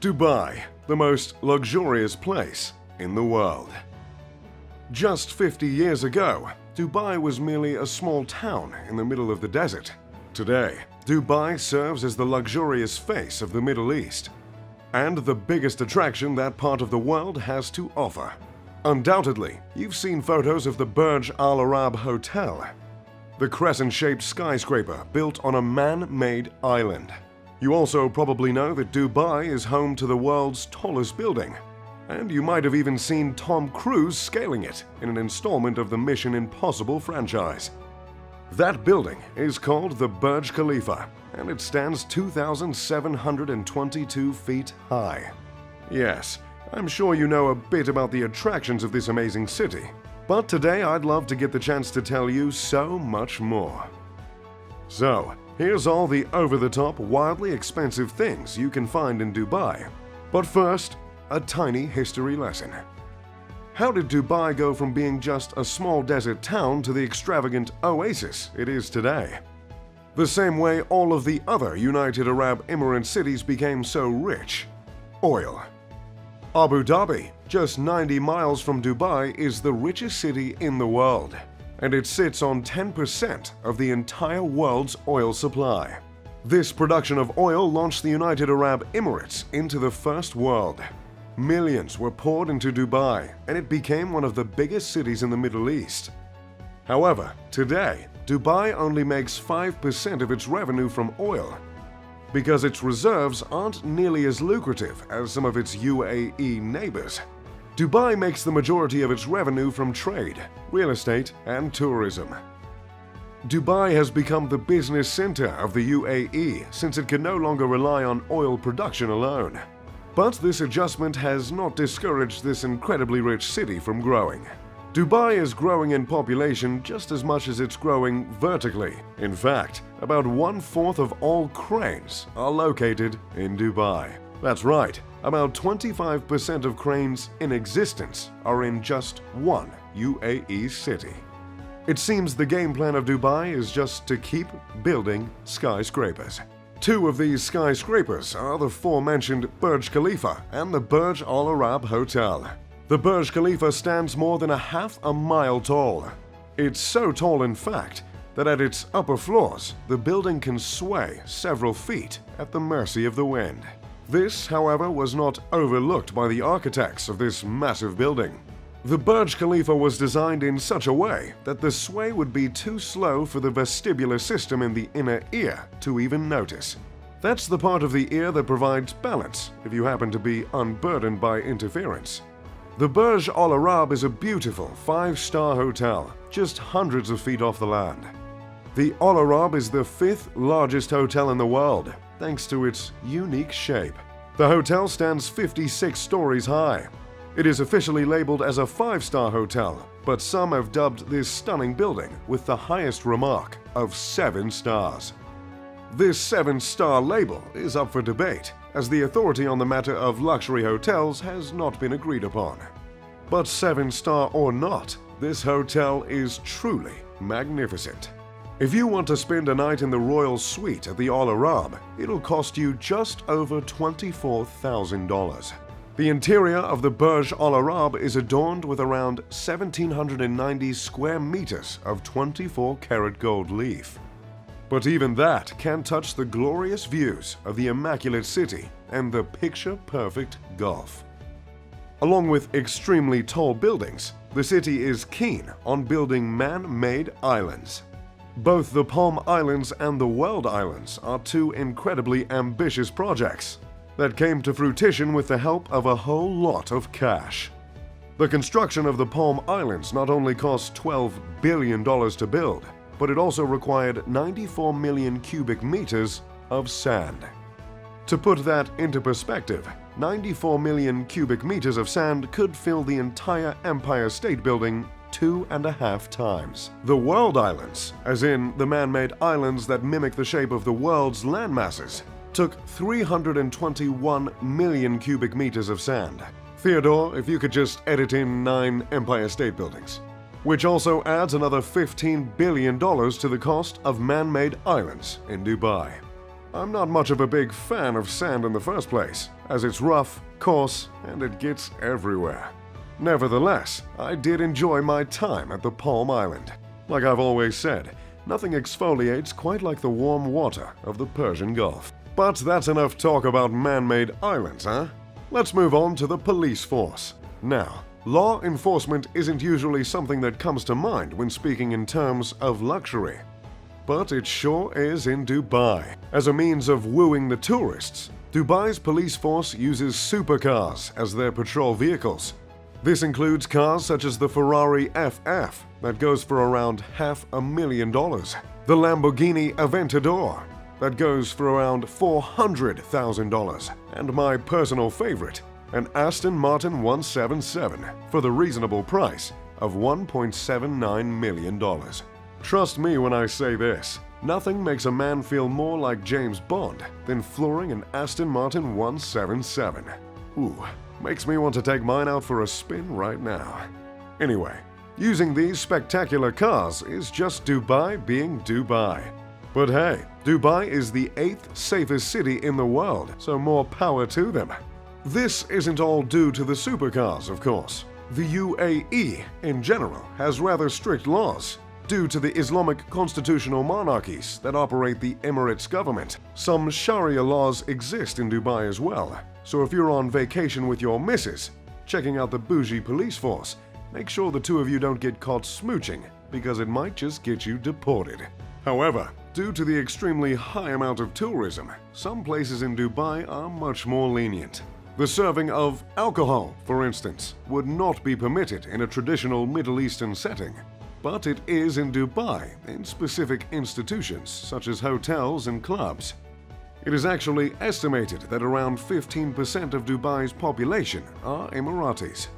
Dubai, the most luxurious place in the world. Just 50 years ago, Dubai was merely a small town in the middle of the desert. Today, Dubai serves as the luxurious face of the Middle East and the biggest attraction that part of the world has to offer. Undoubtedly, you've seen photos of the Burj Al Arab Hotel, the crescent-shaped skyscraper built on a man-made island. You also probably know that Dubai is home to the world's tallest building, and you might have even seen Tom Cruise scaling it in an installment of the Mission Impossible franchise. That building is called the Burj Khalifa, and it stands 2,722 feet high. Yes, I'm sure you know a bit about the attractions of this amazing city, but today I'd love to get the chance to tell you so much more. So, here's all the over-the-top, wildly expensive things you can find in Dubai. But first, a tiny history lesson. How did Dubai go from being just a small desert town to the extravagant oasis it is today? The same way all of the other United Arab Emirates cities became so rich: oil. Abu Dhabi, just 90 miles from Dubai, is the richest city in the world, and it sits on 10% of the entire world's oil supply. This production of oil launched the United Arab Emirates into the first world. Millions were poured into Dubai, and it became one of the biggest cities in the Middle East. However, today, Dubai only makes 5% of its revenue from oil, because its reserves aren't nearly as lucrative as some of its UAE neighbors. Dubai makes the majority of its revenue from trade, real estate, and tourism. Dubai has become the business center of the UAE since it can no longer rely on oil production alone. But this adjustment has not discouraged this incredibly rich city from growing. Dubai is growing in population just as much as it's growing vertically. In fact, about 1/4 of all cranes are located in Dubai. That's right, about 25% of cranes in existence are in just one UAE city. It seems the game plan of Dubai is just to keep building skyscrapers. Two of these skyscrapers are the aforementioned Burj Khalifa and the Burj Al Arab Hotel. The Burj Khalifa stands more than half a mile tall. It's so tall, in fact, that at its upper floors, the building can sway several feet at the mercy of the wind. This, however, was not overlooked by the architects of this massive building. The Burj Khalifa was designed in such a way that the sway would be too slow for the vestibular system in the inner ear to even notice. That's the part of the ear that provides balance if you happen to be unburdened by interference. The Burj Al Arab is a beautiful 5-star hotel, just hundreds of feet off the land. The Al Arab is the 5th largest hotel in the world, thanks to its unique shape. The hotel stands 56 stories high. It is officially labeled as a 5-star hotel, but some have dubbed this stunning building with the highest remark of 7 stars. This 7-star label is up for debate, as the authority on the matter of luxury hotels has not been agreed upon. But 7-star or not, this hotel is truly magnificent. If you want to spend a night in the royal suite at the Al Arab, it'll cost you just over $24,000. The interior of the Burj Al Arab is adorned with around 1,790 square meters of 24-karat gold leaf. But even that can't touch the glorious views of the immaculate city and the picture-perfect Gulf. Along with extremely tall buildings, the city is keen on building man-made islands. Both the Palm Islands and the World Islands are two incredibly ambitious projects that came to fruition with the help of a whole lot of cash. The construction of the Palm Islands not only cost $12 billion to build, but it also required 94 million cubic meters of sand. To put that into perspective, 94 million cubic meters of sand could fill the entire Empire State Building 2.5 times. The World Islands, as in the man-made islands that mimic the shape of the world's landmasses, took 321 million cubic meters of sand. Theodore, if you could just edit in 9 Empire State Buildings. Which also adds another $15 billion to the cost of man-made islands in Dubai. I'm not much of a big fan of sand in the first place, as it's rough, coarse, and it gets everywhere. Nevertheless, I did enjoy my time at the Palm Island. Like I've always said, nothing exfoliates quite like the warm water of the Persian Gulf. But that's enough talk about man-made islands, huh? Let's move on to the police force. Now, law enforcement isn't usually something that comes to mind when speaking in terms of luxury. But it sure is in Dubai. As a means of wooing the tourists, Dubai's police force uses supercars as their patrol vehicles. This includes cars such as the Ferrari FF that goes for around $500,000, the Lamborghini Aventador that goes for around $400,000, and my personal favorite, an Aston Martin 177 for the reasonable price of $1.79 million. Trust me when I say this, nothing makes a man feel more like James Bond than flooring an Aston Martin 177. Ooh, makes me want to take mine out for a spin right now. Anyway, using these spectacular cars is just Dubai being Dubai. But hey, Dubai is the 8th safest city in the world, so more power to them. This isn't all due to the supercars, of course. The UAE, in general, has rather strict laws. Due to the Islamic constitutional monarchies that operate the Emirates government, some Sharia laws exist in Dubai as well. So if you're on vacation with your missus, checking out the bougie police force, make sure the two of you don't get caught smooching, because it might just get you deported. However, due to the extremely high amount of tourism, some places in Dubai are much more lenient. The serving of alcohol, for instance, would not be permitted in a traditional Middle Eastern setting. But it is in Dubai, in specific institutions such as hotels and clubs. It is actually estimated that around 15% of Dubai's population are Emiratis,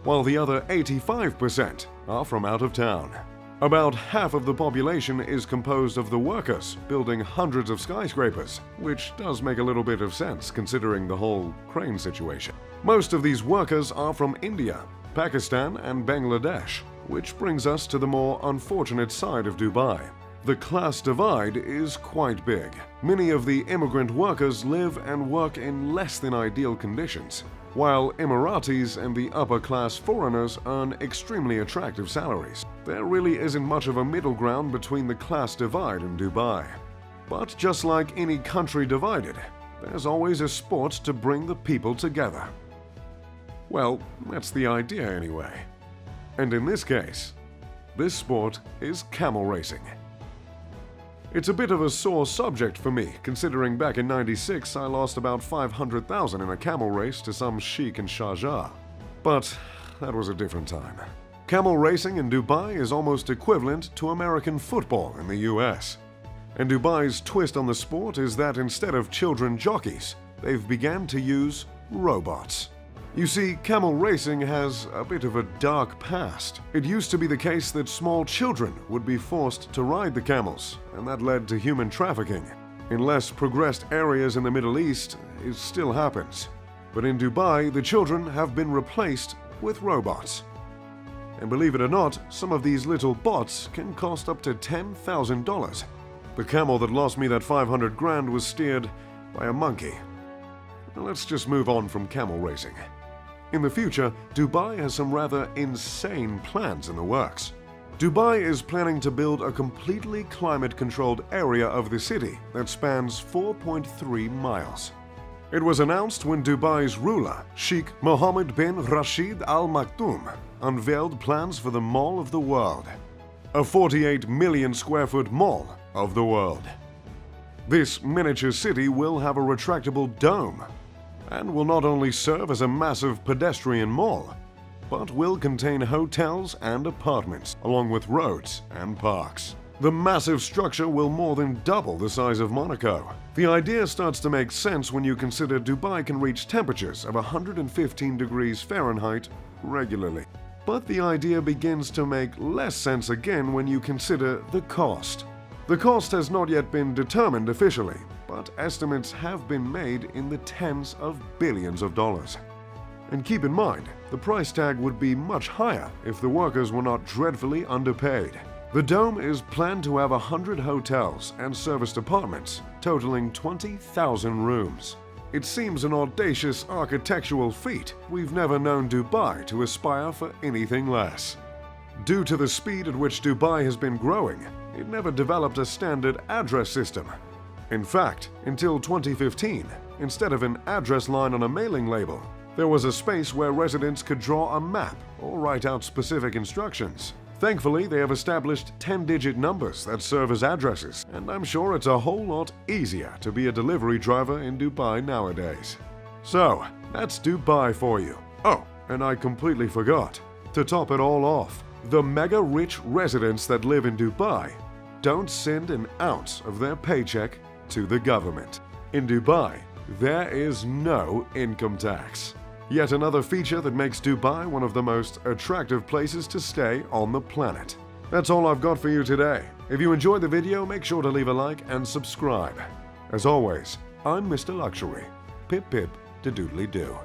while the other 85% are from out of town. About half of the population is composed of the workers building hundreds of skyscrapers, which does make a little bit of sense considering the whole crane situation. Most of these workers are from India, Pakistan, and Bangladesh. Which brings us to the more unfortunate side of Dubai. The class divide is quite big. Many of the immigrant workers live and work in less than ideal conditions, while Emiratis and the upper-class foreigners earn extremely attractive salaries. There really isn't much of a middle ground between the class divide in Dubai. But just like any country divided, there's always a sport to bring the people together. Well, that's the idea anyway. And in this case, this sport is camel racing. It's a bit of a sore subject for me, considering back in '96 I lost about $500,000 in a camel race to some sheik in Sharjah. But that was a different time. Camel racing in Dubai is almost equivalent to American football in the US. And Dubai's twist on the sport is that instead of children jockeys, they've began to use robots. You see, camel racing has a bit of a dark past. It used to be the case that small children would be forced to ride the camels, and that led to human trafficking. In less progressed areas in the Middle East, it still happens. But in Dubai, the children have been replaced with robots. And believe it or not, some of these little bots can cost up to $10,000. The camel that lost me that 500 grand was steered by a monkey. Now let's just move on from camel racing. In the future, Dubai has some rather insane plans in the works. Dubai is planning to build a completely climate-controlled area of the city that spans 4.3 miles. It was announced when Dubai's ruler, Sheikh Mohammed bin Rashid Al Maktoum, unveiled plans for the Mall of the World, a 48 million square foot mall of the world. This miniature city will have a retractable dome and will not only serve as a massive pedestrian mall, but will contain hotels and apartments, along with roads and parks. The massive structure will more than double the size of Monaco. The idea starts to make sense when you consider Dubai can reach temperatures of 115 degrees Fahrenheit regularly. But the idea begins to make less sense again when you consider the cost. The cost has not yet been determined officially, but estimates have been made in the tens of billions of dollars. And keep in mind, the price tag would be much higher if the workers were not dreadfully underpaid. The dome is planned to have 100 hotels and serviced apartments, totaling 20,000 rooms. It seems an audacious architectural feat. We've never known Dubai to aspire for anything less. Due to the speed at which Dubai has been growing, it never developed a standard address system. In fact, until 2015, instead of an address line on a mailing label, there was a space where residents could draw a map or write out specific instructions. Thankfully, they have established 10-digit numbers that serve as addresses, and I'm sure it's a whole lot easier to be a delivery driver in Dubai nowadays. So, that's Dubai for you. Oh, and I completely forgot. To top it all off, the mega-rich residents that live in Dubai don't send an ounce of their paycheck to the government. In Dubai, there is no income tax. Yet another feature that makes Dubai one of the most attractive places to stay on the planet. That's all I've got for you today. If you enjoyed the video, make sure to leave a like and subscribe. As always, I'm Mr. Luxury. Pip pip to doodly do.